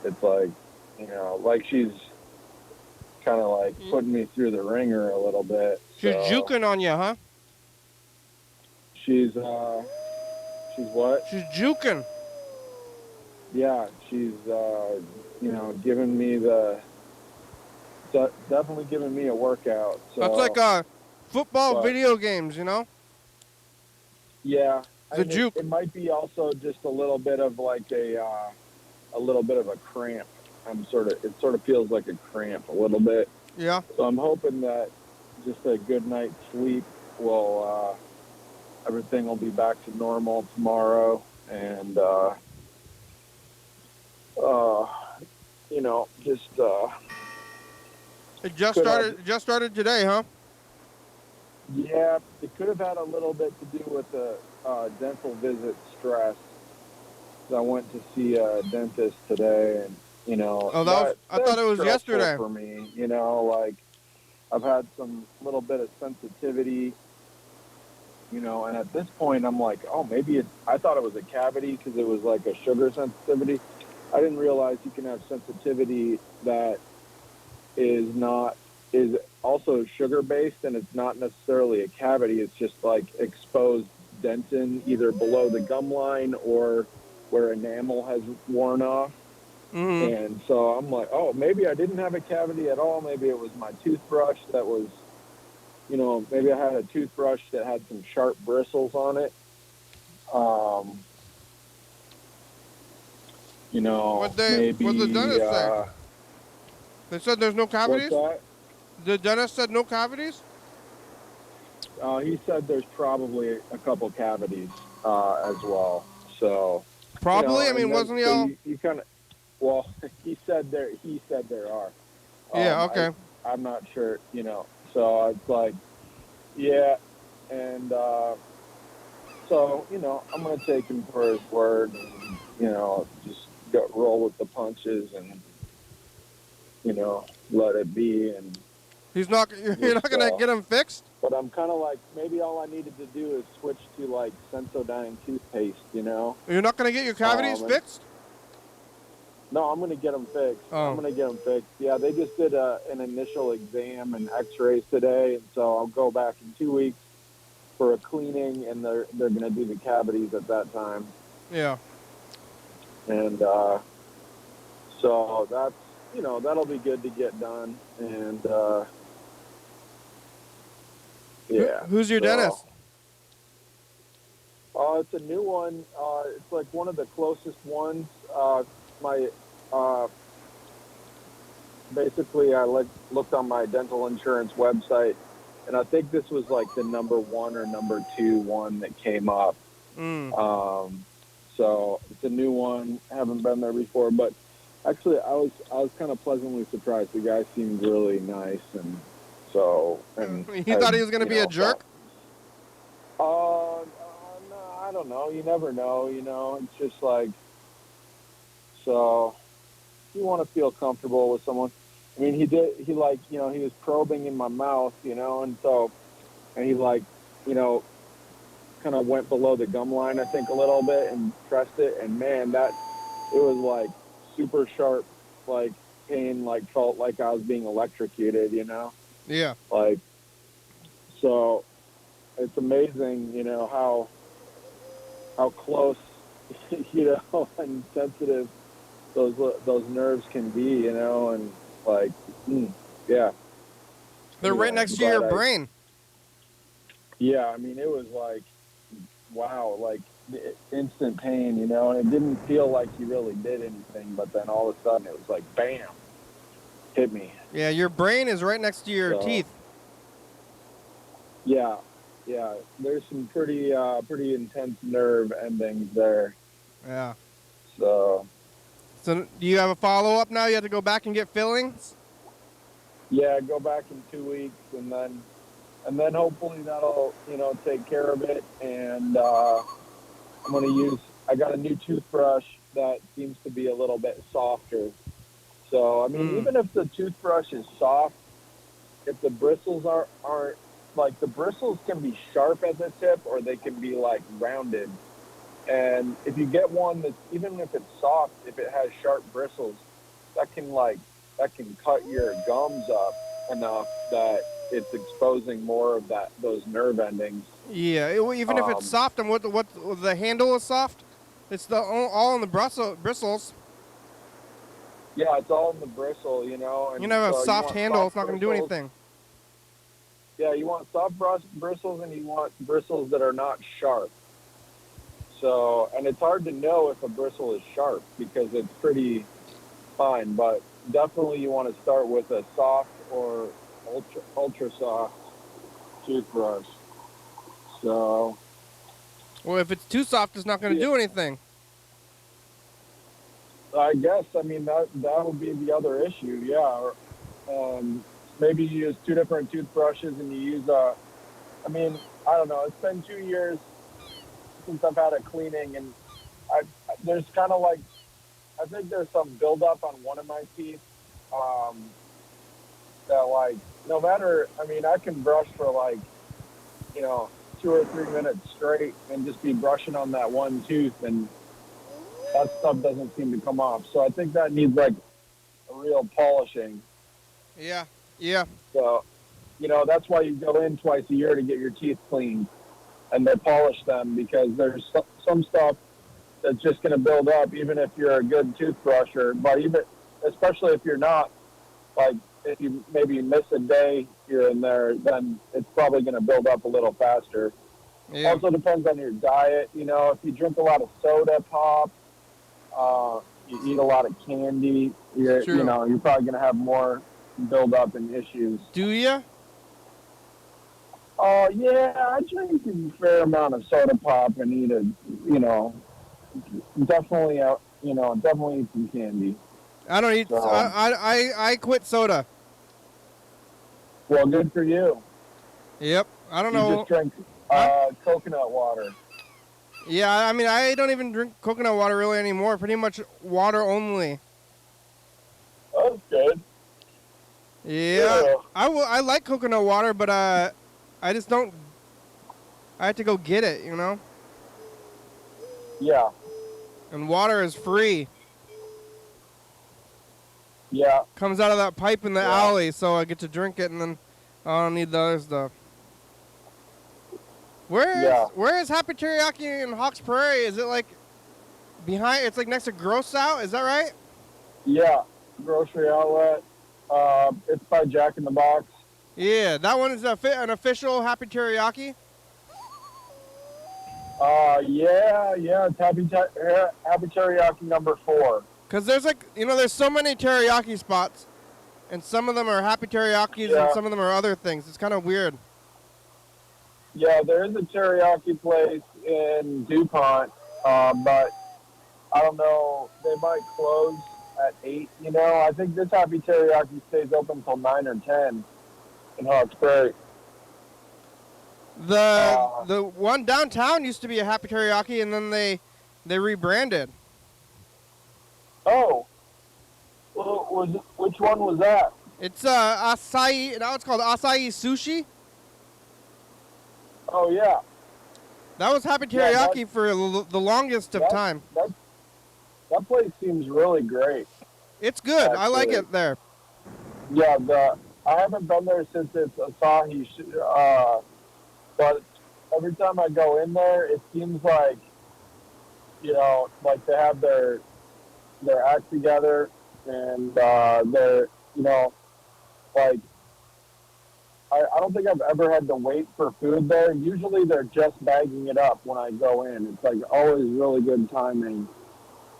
it's like, you know, like she's kind of like putting me through the ringer a little bit. She's So juking on you, huh? she's what? She's juking. Yeah, she's, you know, giving me definitely giving me a workout. So That's like football video games, you know? yeah, The juke. It might be also just a little bit of like a little bit of a cramp. It sort of feels like a cramp a little bit. Yeah. So I'm hoping that just a good night's sleep will, everything will be back to normal tomorrow. And, you know, just, It just started today, huh? yeah, it could have had a little bit to do with the dental visit stress. I went to see a dentist today, and you know, Oh, I thought it was stressful yesterday. for me. You know, like I've had some little bit of sensitivity. You know, and at this point, I'm like, oh, maybe I thought it was a cavity because it was like a sugar sensitivity. I didn't realize you can have sensitivity that is also sugar based, and it's not necessarily a cavity. It's just like exposed dentin either below the gum line or where enamel has worn off. Mm-hmm. And so I'm like, oh, maybe I didn't have a cavity at all. Maybe it was my toothbrush that was, you know, maybe I had a toothbrush that had some sharp bristles on it. You know, maybe. What the dentist say? They said there's no cavities? What's that? The dentist said no cavities? He said there's probably a couple cavities as well. So Probably. You know, I mean, wasn't he all? You kind of. Well, he said there are. Yeah. Okay. I'm not sure. You know. So it's like, yeah, and so you know, I'm gonna take him for his word. And, you know, just roll with the punches and you know let it be. And you're not gonna get him fixed? But I'm kind of like, maybe all I needed to do is switch to like Sensodyne toothpaste, you know? You're not gonna get your cavities fixed? No, I'm gonna get them fixed. Oh. I'm gonna get them fixed. Yeah, they just did an initial exam and X-rays today, and so I'll go back in 2 weeks for a cleaning, and they're gonna do the cavities at that time. Yeah. And so that's, you know, that'll be good to get done. And yeah. Who's your dentist? It's a new one. It's like one of the closest ones. Basically, I looked on my dental insurance website, and I think this was like the number 1 or number 2 one that came up. So it's a new one. Haven't been there before, but actually, I was kind of pleasantly surprised. The guy seemed really nice, and so. And he thought he was going to be a jerk? No, I don't know. You never know. You know, it's just like. So, you want to feel comfortable with someone. I mean, he like, you know, he was probing in my mouth, you know, and he like, you know, kind of went below the gum line, I think, a little bit and pressed it. And man, it was like super sharp, like pain, like felt like I was being electrocuted, you know? Yeah. Like, so it's amazing, you know, how close, you know, and sensitive those nerves can be, you know, and like, yeah. They're right next to your brain. Yeah, I mean, it was like, wow, like instant pain, you know, and it didn't feel like you really did anything, but then all of a sudden it was like, bam, hit me. Yeah, your brain is right next to your teeth. Yeah, there's some pretty intense nerve endings there. Yeah. So do you have a follow-up now? You have to go back and get fillings? Yeah, go back in 2 weeks, and then hopefully that'll, take care of it. And I got a new toothbrush that seems to be a little bit softer. So, I mean, even if the toothbrush is soft, if the bristles aren't, like, the bristles can be sharp at the tip, or they can be, like, rounded. And if you get one that's, even if it's soft, if it has sharp bristles, that can cut your gums up enough that it's exposing more of those nerve endings. Yeah, even if it's soft, and what the handle is soft, it's all in the bristles. Yeah, it's all in the bristle, And you have so a soft handle, it's not going to do anything. Yeah, you want soft bristles, and you want bristles that are not sharp. So, and it's hard to know if a bristle is sharp because it's pretty fine, but definitely you want to start with a soft or ultra soft toothbrush. So, well, if it's too soft, it's not going to do anything. I guess, I mean, that would be the other issue, yeah. Maybe you use two different toothbrushes and you use I don't know, it's been 2 years since I've had a cleaning, and there's kind of like, I think there's some buildup on one of my teeth that, like, no matter, I can brush for, like, 2 or 3 minutes straight and just be brushing on that one tooth, and that stuff doesn't seem to come off. So I think that needs, like, a real polishing. Yeah. So, that's why you go in twice a year to get your teeth cleaned, and they polish them, because there's some stuff that's just going to build up, even if you're a good toothbrusher. But especially if you're not, like, if you maybe miss a day here and there, then it's probably going to build up a little faster. Yeah. Also depends on your diet. If you drink a lot of soda pop, you eat a lot of candy, you're probably going to have more build up and issues. Do you? Yeah, I drink a fair amount of soda pop and eat definitely eat some candy. I don't eat. I quit soda. Well, good for you. Yep. I don't know. You just drink coconut water. Yeah, I don't even drink coconut water really anymore. Pretty much water only. That's good. Yeah. I like coconut water, but I just don't. I have to go get it, Yeah. And water is free. Yeah. Comes out of that pipe in the alley, so I get to drink it, and then I don't need the other stuff. Where is Happy Teriyaki in Hawks Prairie? Is it like behind? It's like next to Gross Out. Is that right? Yeah, grocery outlet. It's by Jack in the Box. Yeah, that one is an official Happy Teriyaki. Yeah, it's Happy Teriyaki number 4. Cause there's there's so many teriyaki spots, and some of them are Happy Teriyakis, and some of them are other things. It's kind of weird. Yeah, there is a teriyaki place in DuPont, but I don't know. They might close at 8. I think this Happy Teriyaki stays open until 9 or 10 in Hawks Prairie. The one downtown used to be a Happy Teriyaki, and then they rebranded. Oh, well, which one was that? It's Acai. Now it's called Acai Sushi. Oh yeah. That was Happy Teriyaki for the longest of time. That place seems really great. It's good. Actually. I like it there. Yeah, I haven't been there since it's Asahi, but every time I go in there, it seems like, like they have their act together, and they're, like, I don't think I've ever had to wait for food there. Usually they're just bagging it up when I go in. It's like always really good timing.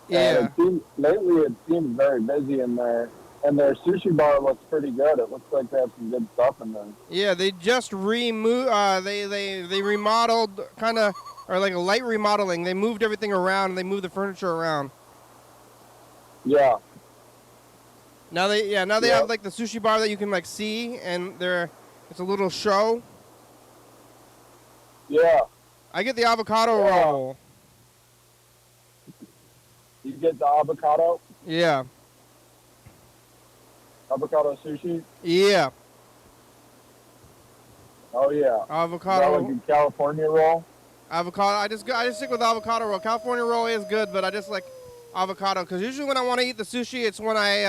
Yeah. And lately it seems very busy in there. And their sushi bar looks pretty good. It looks like they have some good stuff in there. Yeah, they just removed. They remodeled, kind of, or like a light remodeling. They moved everything around. They moved the furniture around. Yeah. Now they have like the sushi bar that you can like see, and it's a little show. Yeah. I get the avocado roll. You get the avocado? Yeah. Avocado sushi? Yeah. Oh yeah. Avocado. Is that like a California roll? Avocado. I just stick with avocado roll. California roll is good, but I just like avocado because usually when I want to eat the sushi, it's when I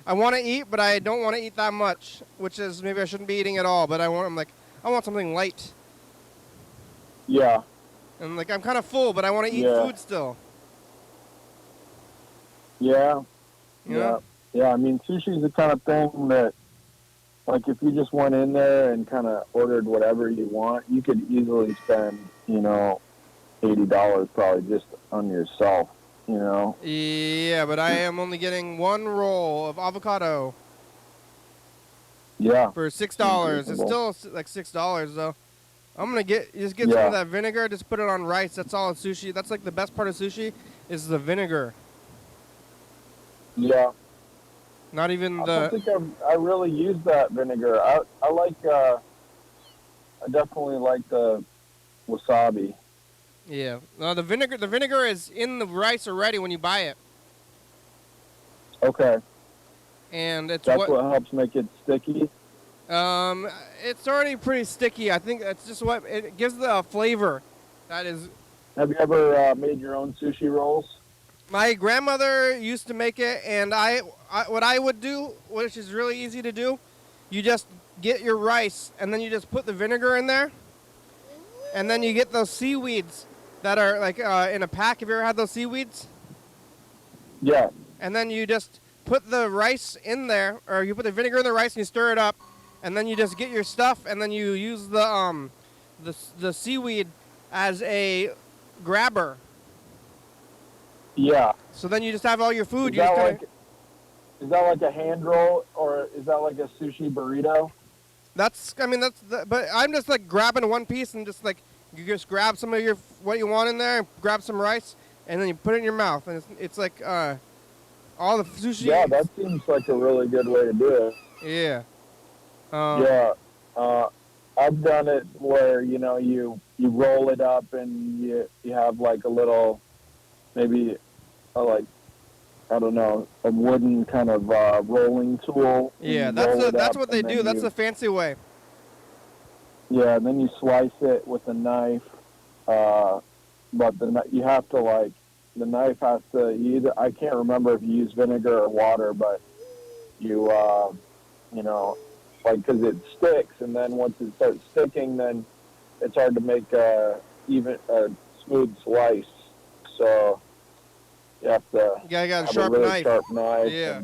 I want to eat, but I don't want to eat that much, which is maybe I shouldn't be eating at all. But I want something light. Yeah. And like I'm kind of full, but I want to eat food still. Yeah. Yeah. Yeah, I mean, sushi's the kind of thing that, like, if you just went in there and kind of ordered whatever you want, you could easily spend, $80 probably just on yourself, Yeah, but I am only getting one roll of avocado. Yeah. For $6. It's still like $6 though. I'm gonna get some of that vinegar. Just put it on rice. That's all in sushi. That's like the best part of sushi is the vinegar. Yeah. Not even I don't think I really use that vinegar. I definitely like the wasabi. Yeah. No, the vinegar is in the rice already when you buy it. Okay. And it's that's what helps make it sticky. It's already pretty sticky. I think that's just what it gives the flavor. That is. Have you ever made your own sushi rolls? My grandmother used to make it, and what I would do, which is really easy to do, you just get your rice, and then you just put the vinegar in there, and then you get those seaweeds that are like in a pack. Have you ever had those seaweeds? Yeah. And then you just put the rice in there, or you put the vinegar in the rice and you stir it up, and then you just get your stuff, and then you use the seaweed as a grabber. Yeah. So then you just have all your food. Is that like a hand roll, or is that like a sushi burrito? But I'm just like grabbing one piece and just like, you just grab some of what you want in there, and grab some rice, and then you put it in your mouth, and it's like all the sushi. Yeah, that seems like a really good way to do it. Yeah. I've done it where you roll it up and you have like a little, maybe I don't know, a wooden kind of rolling tool. Yeah, that's what they do. That's the fancy way. Yeah, and then you slice it with a knife, but you have to the knife has to I can't remember if you use vinegar or water, but you because it sticks, and then once it starts sticking, then it's hard to make a smooth slice. So you have to have a really sharp knife. Yeah.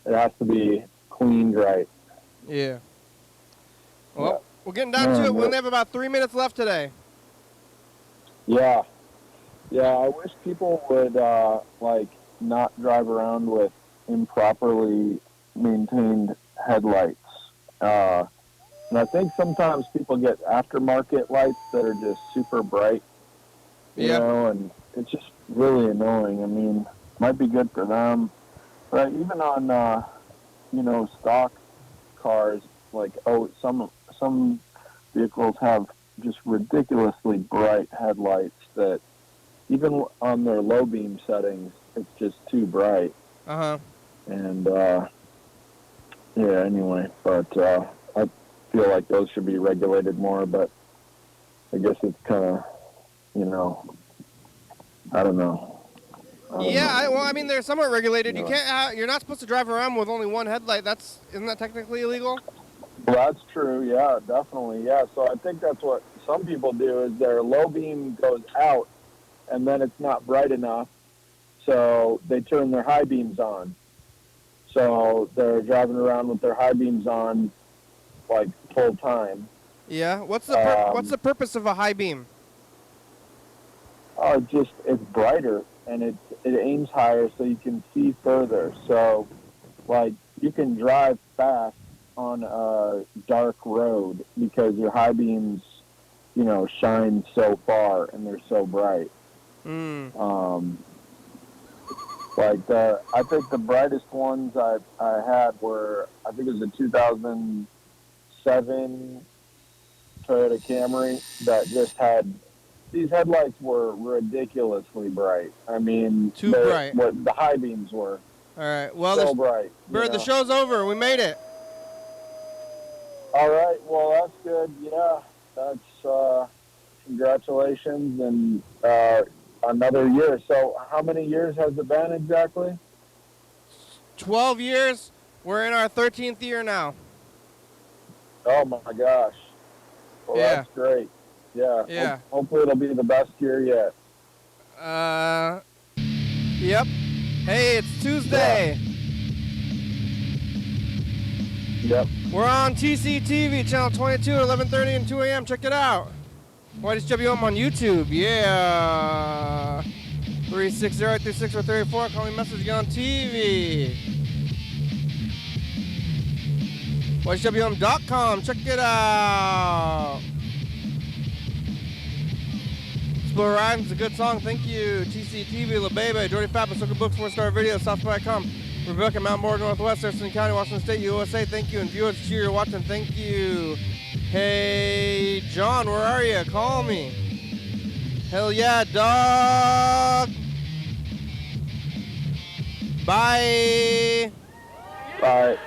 It has to be cleaned right. Yeah. Well, we're getting down to it. We only have about 3 minutes left today. Yeah. Yeah, I wish people would not drive around with improperly maintained headlights. And I think sometimes people get aftermarket lights that are just super bright. You know, and it's just really annoying. I mean, might be good for them, but even on stock cars, some vehicles have just ridiculously bright headlights that even on their low beam settings, it's just too bright. And anyway, but I feel like those should be regulated more, but I guess it's kind of, I don't know. They're somewhat regulated. You can't. You're not supposed to drive around with only one headlight. Isn't that technically illegal? Well, that's true. Yeah, definitely. Yeah. So I think that's what some people do is their low beam goes out, and then it's not bright enough, so they turn their high beams on. So they're driving around with their high beams on, like, full time. Yeah. What's the purpose of a high beam? Oh, it's brighter and it aims higher so you can see further. So, like, you can drive fast on a dark road because your high beams, shine so far and they're so bright. I think the brightest ones I had were, I think it was a 2007 Toyota Camry that just had, these headlights were ridiculously bright. I mean, Too bright. What the high beams were. All right. Well, so bright. Bird, the show's over. We made it. All right. Well, that's good. Yeah. That's congratulations and another year. So how many years has it been exactly? 12 years. We're in our 13th year now. Oh my gosh. Well, Yeah. That's great. Yeah. Yeah. Hopefully it'll be the best year yet. Yep. Hey, it's Tuesday. Yep. We're on TCTV Channel 22 at 11:30 and 2 a.m. Check it out. YDHWM on YouTube. Yeah. 360-836-34. Call me message. Get on TV. YDHWM.com. Check it out. Explore Rhymes is a good song. Thank you. TCTV, La Bebe, Jordy Fap, Soka Books, 4-Star Video, Southby.com. Rebecca, Mount Morgan, Northwest, Thurston County, Washington State, USA. Thank you. And viewers, cheer, you're watching. Thank you. Hey, John, where are you? Call me. Hell yeah, dog. Bye. Bye.